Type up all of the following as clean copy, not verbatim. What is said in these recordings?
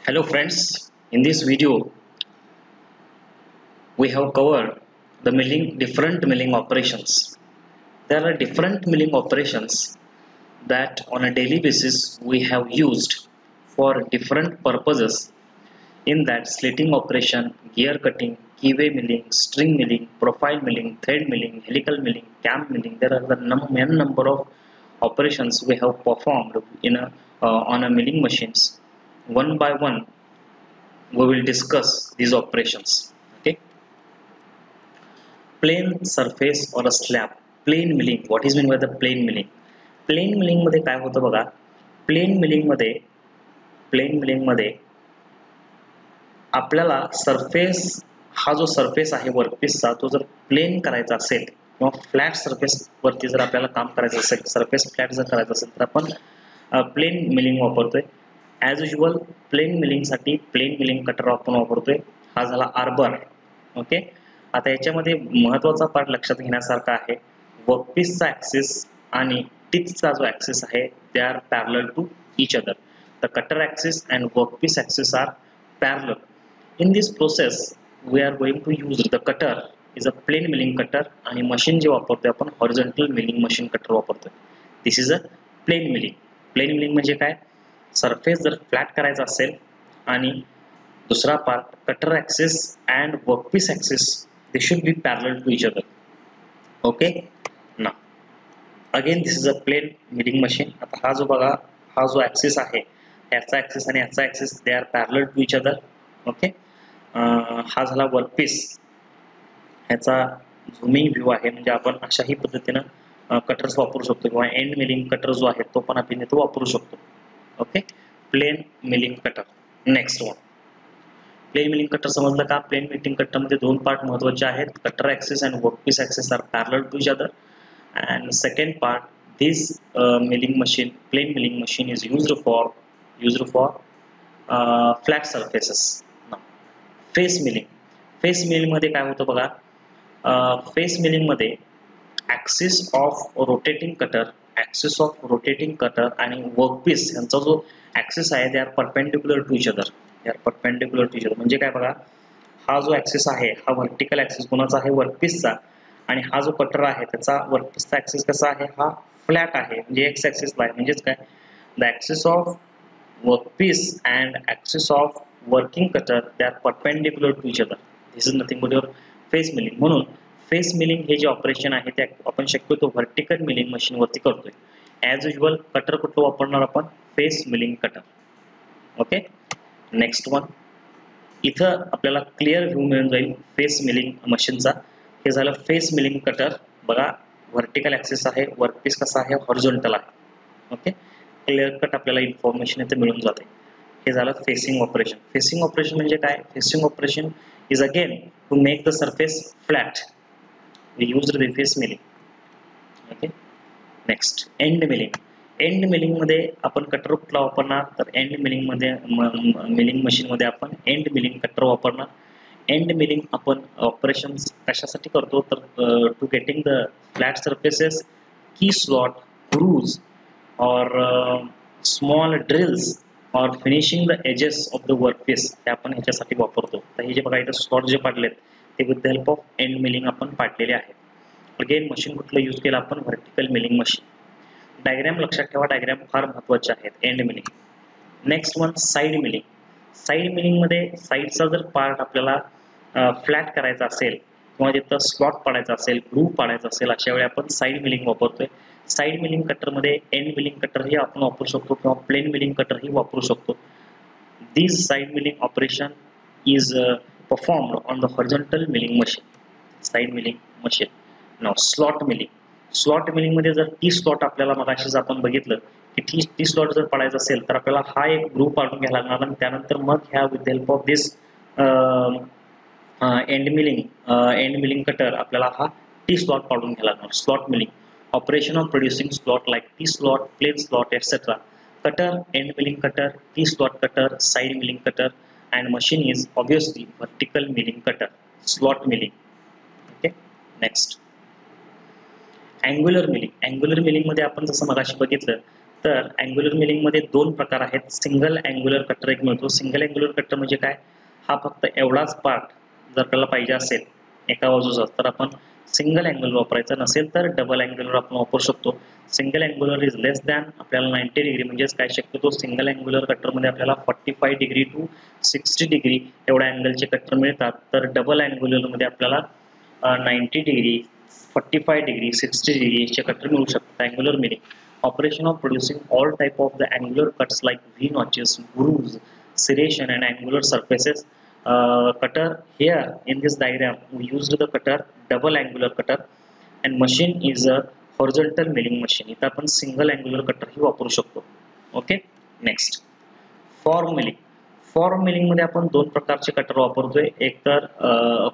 Hello friends, in this video we have covered the different milling operations. There are different milling operations that on a daily basis we have used for different purposes. In that, slitting operation, gear cutting, keyway milling, string milling, profile milling, thread milling, helical milling, cam milling, there are the n number of operations we have performed on a milling machines. One by one we will discuss these operations. Okay, plane surface or a slab, plane milling. What is meant by the plane milling? Plane milling मध्ये काय होतं बघा, plain milling मध्ये आपल्याला surface, हा जो surface आहे वर्कपीसचा, तो जर प्लेन करायचा असेल किंवा फ्लॅट सरफेस वरती जर आपल्याला काम करायचं असेल, सरफेस फ्लॅट जर करायचं असेल तर आपण प्लेन मिलिंग वापरतोय. ॲज युजल प्लेन मिलिंग साठी प्लेन मिलिंग कटर आपण वापरतोय. हा झाला आर्बर. ओके, आता याच्यामध्ये महत्वाचा पार्ट लक्षात घेण्यासारखा आहे. वर्कपीसचा ऍक्सिस आणि टिपचा जो ऍक्सिस आहे they are parallel to each other. The cutter axis and workpiece axis are parallel. In this process we are going to use the cutter is a plain milling cutter आणि machine जे वापरतोय आपण horizontal milling machine cutter वापरतोय. This is a plain milling. Plain milling म्हणजे काय, surface जर flat करायचा असेल आणि दुसरा part cutter axis and workpiece axis they should be parallel to each other. Okay, ना again this is a plane milling machine. आता हा जो बघा, हा जो ऍक्सिस आहे याचा ऍक्सिस आणि याचा axis they are parallel to each other. Okay, हा झाला वर्कपीस. ह्याचा झूमिंग व्ह्यू आहे, म्हणजे आपण अशाही पद्धतीनं कटर्स वापरू शकतो किंवा एंड मिलिंग कटर जो आहे तो पण आपण इथे वापरू शकतो. Okay, plain milling cutter. Next one, plain milling cutter समजलं का? प्लेन मिलिंग कटर मध्ये दोन पार्ट महत्वाचे आहेत, cutter axis and workpiece axis are parallel to each other. And second part, this milling machine, plain milling machine is used for flat surfaces. Face milling. Face milling मध्ये काय होतं बघा, face milling मध्ये axis of rotating cutter आणि workpiece यांचा जो axis आहे they are perpendicular to each other. म्हणजे काय बघा, हा जो ऍक्सिस आहे हा व्हर्टिकल ऍक्सिस कोणाचा आहे, वर्कपीसचा. आणि हा जो कटर आहे त्याचा वर्कपीसचा ऍक्सिस कसा आहे, हा फ्लॅट आहे, म्हणजे एक्स ऍक्सिसला आहे. म्हणजेच काय, the axis of workpiece and axis of working cutter they are perpendicular to each other. This is nothing but your face milling. म्हणून फेस मिलिंग हे जे ऑपरेशन आहे ते आपण शक्यतो व्हर्टिकल मिलिंग मशीन वरती करतोय. ॲज युजल कटर कुठलं वापरणार आपण, face milling cutter. Okay, next one. इथं आपल्याला क्लिअर व्ह्यू मिळून जाईल फेस मिलिंग मशीनचा. हे झालं फेस मिलिंग कटर. बघा, व्हर्टिकल ऍक्सिस आहे, वर्कपीस कसा आहे, हॉरिझॉन्टल आहे. ओके, क्लिअर कट आपल्याला इन्फॉर्मेशन इथे मिळून जाते. हे झालं फेसिंग ऑपरेशन. फेसिंग ऑपरेशन म्हणजे काय, facing operation is again to make the surface flat. We used the face milling. Okay, next end milling. End milling मध्ये आपण कटर कुठला वापरणार, तर एंड मिलिंग मध्ये मिलिंग मशीन मध्ये आपण एंड मिलिंग कटर वापरणार. एंड मिलिंग आपण ऑपरेशन कशासाठी करतो, तर to getting the flat surfaces, key slot, grooves और स्मॉल ड्रिल्स और finishing the edges of the workpiece, ते आपण ह्याच्यासाठी वापरतो. तर हे जे बघा इथं स्लॉट जे पाडलेत ते with the help of end milling आपण पाडलेले आहेत. अगेन मशीन कुठलं यूज केलं आपण, व्हर्टिकल मिलिंग मशीन. डायग्राम लक्षात ठेवा, डायग्राम फार महत्वाचे आहेत. End milling. Next one, side milling. Side milling मध्ये साईडचा जर पार्ट आपल्याला फ्लॅट करायचा असेल किंवा तिथं स्लॉट पाडायचा असेल, ग्रूव्ह पाडायचा असेल, अशा वेळी आपण साईड मिलिंग वापरतोय. साईड मिलिंग कटर मध्ये एंड मिलिंग कटर ही आपण वापरू शकतो किंवा प्लेन मिलिंग कटर ही वापरू शकतो. This side milling operation is performed on the horizontal milling machine. Side milling machine. Now slot milling. Slot milling मध्ये जर टी स्लॉट आपल्याला मगाशीच आपण बघितलं की टी स्लॉट जर पडायचा असेल तर आपल्याला हा एक ग्रुप पाडून घ्यायला लागणार आणि त्यानंतर मग ह्या with help of this end milling cutter आपल्याला हा टी स्लॉट पाडून घ्यायला लागणार. Slot milling. Operation of producing slot like T slot, plain slot etcetera. Cutter, end milling cutter, T slot cutter, side milling cutter, and machine is obviously vertical milling cutter, slot milling. Okay, next angular milling. angular milling मध्ये आपण जसं मगाशी बघितलं तर angular मिलिंगमध्ये दोन प्रकार आहेत. Single angular cutter एक मिळतो. सिंगल अँग्युलर कटर म्हणजे काय, हा फक्त एवढाच पार्ट जर आपल्याला पाहिजे असेल एका बाजूचा तर आपण सिंगल अँग्युलर वापरायचा, नसेल तर डबल अँग्युलर आपण वापरू शकतो. Single angular is less than आपल्याला 90 डिग्री, म्हणजेच काय शक्यतो सिंगल अँग्युलर कटरमध्ये आपल्याला 45 डिग्री टू 60 डिग्री एवढ्या अँगलचे कटर मिळतात. तर डबल अँग्युलरमध्ये आपल्याला 90 डिग्री, 45 डिग्री, 60 डिग्री चे कटर मिळू शकतात. Angular milling operation of producing all type of the angular cuts like V notches, grooves, serration and angular surfaces. Cutter here in this diagram we used the cutter double angular cutter and machine is a horizontal milling machine. इथं आपण single angular cutter ही वापरू शकतो. Okay, next form milling. Form milling मध्ये आपण दोन प्रकारचे cutter वापरतोय. एक तर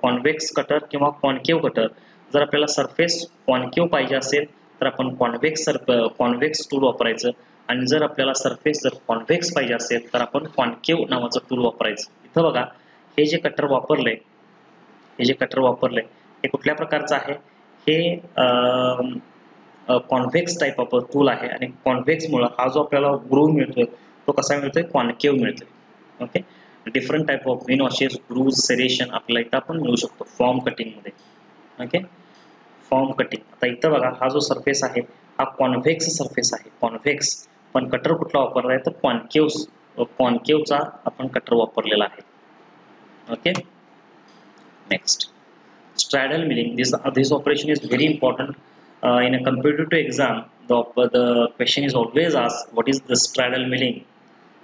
कॉन्व्हेक्स कटर किंवा कॉन्केव कटर. जर आपल्याला सरफेस कॉन्केव पाहिजे असेल तर आपण कॉन्व्हेक्स टूल वापरायचं, आणि जर आपल्याला सरफेस जर कॉन्व्हेक्स पाहिजे असेल तर आपण कॉन्केव नावाचं टूल वापरायचं. इथं बघा हे जे कटर वापरलंय हे कुठल्या प्रकारचं आहे, हे कॉन्व्हेक्स टाईप ऑफ टूल आहे, आणि कॉन्व्हेक्स मुळे हा जो आपल्याला ग्रूव मिळतोय तो कसा मिळतोय, कॉन्केव मिळतोय. Okay, different type of V notches, groove, serration आपल्याला इथं आपण मिळू शकतो फॉर्म कटिंग मध्ये. Okay, form cutting. आता इथं बघा हा जो सरफेस आहे हा कॉन्व्हेक्स सरफेस आहे, कॉन्व्हेक्स. पण कटर कुठला वापरला आहे तर कॉन्केवचा आपण कटर वापरलेला आहे. Okay, next straddle milling. This operation is very important in a competitive exam. The question is always asked, what is the straddle milling?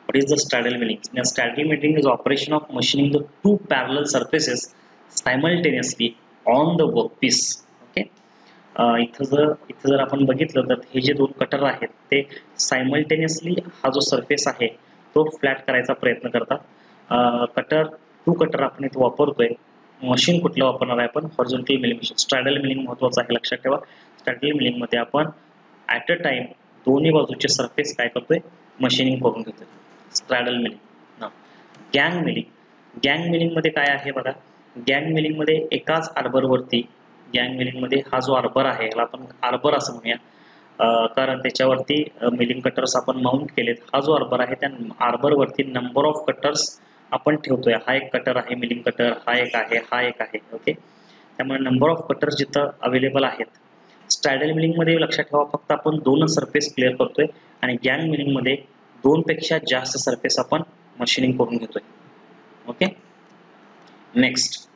What is the straddle milling? Now, straddle milling is operation of machining the two parallel surfaces simultaneously on the workpiece. Okay. इथं जर आपण बघितलं तर हे जे दोन cutter आहेत ते सायमल्टेनियसली हा जो सरफेस आहे तो फ्लॅट करायचा प्रयत्न करतात. टू कटर आपण इथे वापरतोय. मशीन कुठलं वापरणार आहे आपण, horizontal milling machine. Stradale milling महत्वाचं आहे, लक्षात ठेवा. स्ट्रॅडल मिलिंग मध्ये आपण ऍट अ टाइम दोन्ही बाजूचे सरफेस काय करतोय, मशीनिंग करून घेतोय. Stradale milling. गँग मिलिंग मध्ये काय आहे बघा, गँग मिलिंग मध्ये एकाच आर्बर वरती, गँग मिलिंग मध्ये हा जो आर्बर आहे याला आपण आर्बर असं म्हणूया, कारण त्याच्यावरती मिलिंग कटर्स आपण माउंट केलेत. हा जो आर्बर आहे त्या आर्बर वरती नंबर ऑफ कटर्स आपण ठेवतोय. हा एक कटर आहे मिलिंग कटर, हा एक आहे. ओके, त्यामुळे नंबर ऑफ कटर्स जिथं अवेलेबल आहेत. स्ट्रॅडल मिलिंग मध्ये लक्षात ठेवा फक्त आपण दोनच सरफेस क्लिअर करतोय, आणि गँग मिलिंग मध्ये दोन पेक्षा जास्त सरफेस आपण मशीनिंग करून घेतोय. Okay, next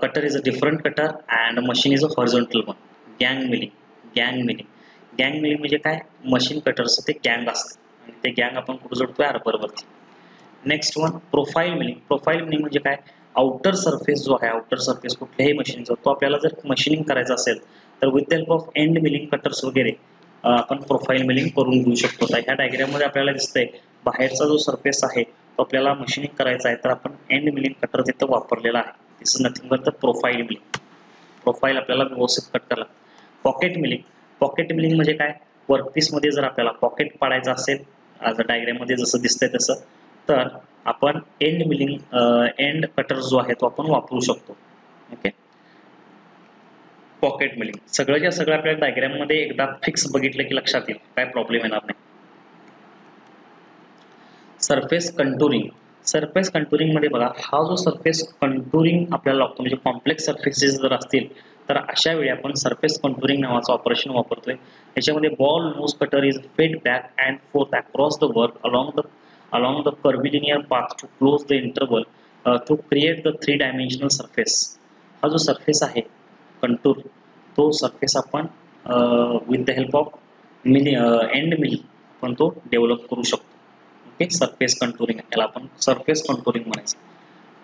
cutter is a different cutter and machine is a horizontal one. Gang milling म्हणजे काय, मशीन कटरचं ते गँग असतं, आणि ते गँग आपण कुठे जोडतोय, आर्बर वरती. नेक्स्ट वन प्रोफाईल मिलिंग म्हणजे काय, आउटर सरफेस जो आहे, आउटर सरफेस कुठल्याही मशीनचा तो आपल्याला जर मशीनिंग करायचं असेल तर with the help of end milling cutters वगैरे आपण प्रोफाईल मिलिंग करून घेऊ शकतो. ह्या डायग्राम मध्ये आपल्याला दिसतंय बाहेरचा जो सरफेस आहे तो आपल्याला मशीनिंग करायचा आहे तर आपण एंड मिलिंग कटर तिथं वापरलेला आहे. This is nothing but the profile milling. Profile आपल्याला व्यवस्थित कट करायला. पॉकेट मिलिंग म्हणजे काय, वर्कपीस मध्ये जर आपल्याला पॉकेट पाडायचं असेल, डायग्राम मध्ये जसं दिसतंय तसं, तर आपण एंड कटर जो आहे तो आपण वापरू शकतो. ओके, पॉकेट मिलिंग सगळ्याच्या सगळं आपल्या डायग्राम मध्ये एकदा फिक्स बघितलं की लक्षात येईल, काय प्रॉब्लेम येणार नाही. सरफेस कंटुरिंग मध्ये बघा हा जो सरफेस कंटुरिंग आपल्याला लागतो, म्हणजे कॉम्प्लेक्स सरफेसेस जर असतील तर अशा वेळी आपण सरफेस कंटुरिंग नावाचं ऑपरेशन वापरतोय. याच्यामध्ये ball nose cutter is fed back and forth across the work along the curvilinear path to close the interval to create the 3-dimensional surface. हा जो सरफेस आहे कंटूर, तो सरफेस आपण with the help of end milling आपण तो develop करू शकतो. Okay, surface कंटुरिंग, याला आपण सरफेस कंटुरिंग म्हणायचं.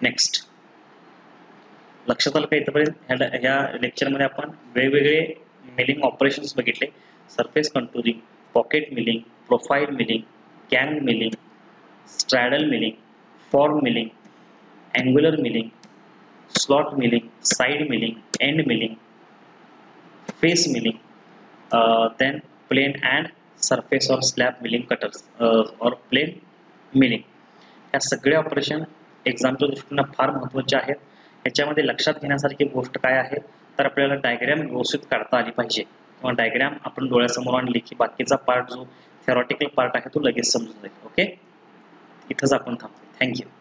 नेक्स्ट, लक्षात आलं का इथपर्यंत. ह्या लेक्चरमध्ये आपण वेगवेगळे मिलिंग ऑपरेशन्स बघितले. Surface contouring, pocket milling, profile milling, गँग milling, straddle milling, form milling, angular milling, slot milling, side milling, end milling, face milling, then plane and surface or slab milling cutters or plane milling. या सगळे operation एक्झामच्या दृष्टीने फार महत्त्वाचे आहेत. याच्यामध्ये लक्षात घेण्यासारखी गोष्ट काय आहे तर आपल्याला डायग्राम व्यवस्थित काढता आली पाहिजे. किंवा डायग्राम आपण डोळ्यासमोर आणली की बाकीचा पार्ट जो थेरॉटिकल पार्ट आहे तो लगेच समजून जाईल. ओके, इथंच आपण थांबतो. थँक्यू.